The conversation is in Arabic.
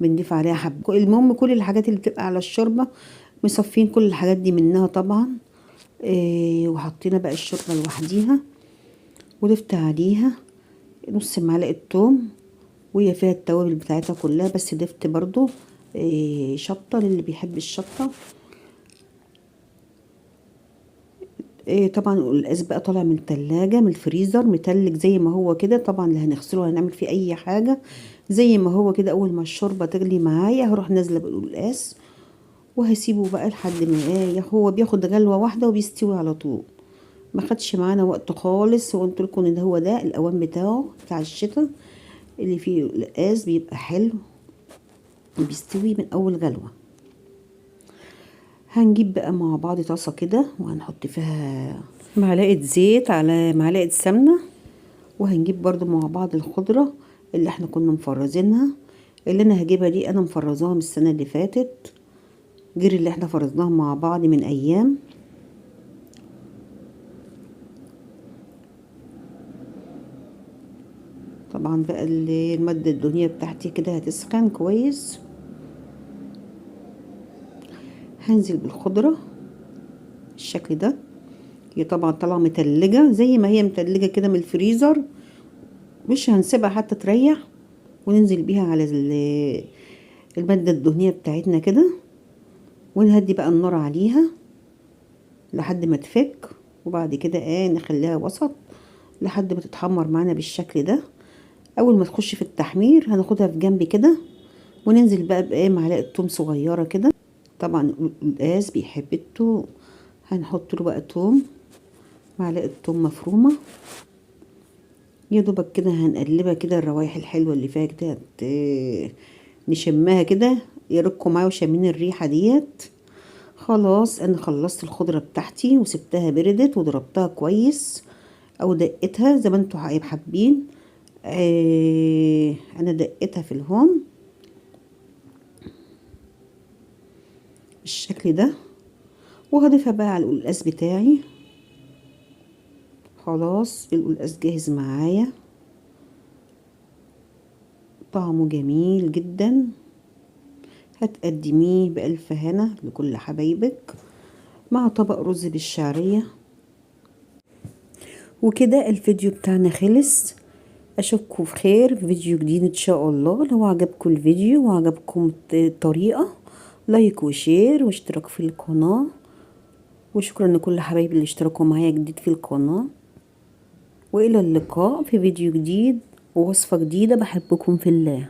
بنضيف عليها المهم كل الحاجات اللي بتبقى على الشوربه مصفين كل الحاجات دي منها طبعا. وحطينا بقى الشوربه لوحديها، وضفت عليها نص معلقه توم، وهي فيها التوابل بتاعتها كلها، بس ضفت برضو شطه للي بيحب الشطه. طبعا القلقاس بقى طالع من التلاجة من الفريزر متلج زي ما هو كده. طبعا اللي هنغسله هنعمل فيه اي حاجه زي ما هو كده. اول ما الشوربه تغلي معايا هروح نازله بالقلقاس، وهسيبه بقى لحد ما هو بياخد غلوه واحده وبيستوي على طول. ما خدش معانا وقت خالص. وقلت لكم ان هو ده الاوان بتاعه بتاع الشتاء اللي فيه القلقاس بيبقى حلو وبيستوي من اول غلوه. هنجيب بقى مع بعض طاسه كده، وهنحط فيها معلقه زيت على معلقه سمنه، وهنجيب برضو مع بعض الخضره اللي احنا كنا مفرزينها. اللي انا هجيبها دي انا مفرزاها من السنه اللي فاتت، غير اللي احنا فرزناها مع بعض من ايام. طبعا بقى المادة الدهنية بتاعتي كده هتسخن كويس. هنزل بالخضرة بالشكل ده. هي طبعا طالعة متلجة زي ما هي متلجة كده من الفريزر، مش هنسيبها حتى تريح. وننزل بيها على المادة الدهنية بتاعتنا كده، ونهدي بقى النار عليها لحد ما تفك. وبعد كده نخليها وسط لحد ما تتحمر معانا بالشكل ده. اول ما تخش في التحمير هناخدها في جنب كده، وننزل بقى معلقه توم صغيره كده. طبعا القلقاس بيحب التوم، هنحط له بقى توم، معلقه توم مفرومه. يا دوبك كده هنقلبها كده، الروايح الحلوه اللي فيها كده نشمها كده. يا ريتكم معايا وشامين الريحه ديت. خلاص انا خلصت الخضره بتاعتي وسبتها بردت وضربتها كويس او دقتها زي ما انتوا حابين. انا دقتها في الهون بالشكل ده، وهضيفها بقى على القلقاس بتاعي. خلاص القلقاس جاهز معايا، طعمه جميل جدا. هتقدميه بألف هنا لكل حبايبك مع طبق رز بالشعرية. وكده الفيديو بتاعنا خلص. اشوفكم في خير في فيديو جديد ان شاء الله. لو عجبكم الفيديو وعجبكم الطريقة، لايك وشير واشتراك في القناة. وشكرا لكل حبايبي اللي اشتركوا معايا جديد في القناة. والى اللقاء في فيديو جديد ووصفة جديدة. بحبكم في الله.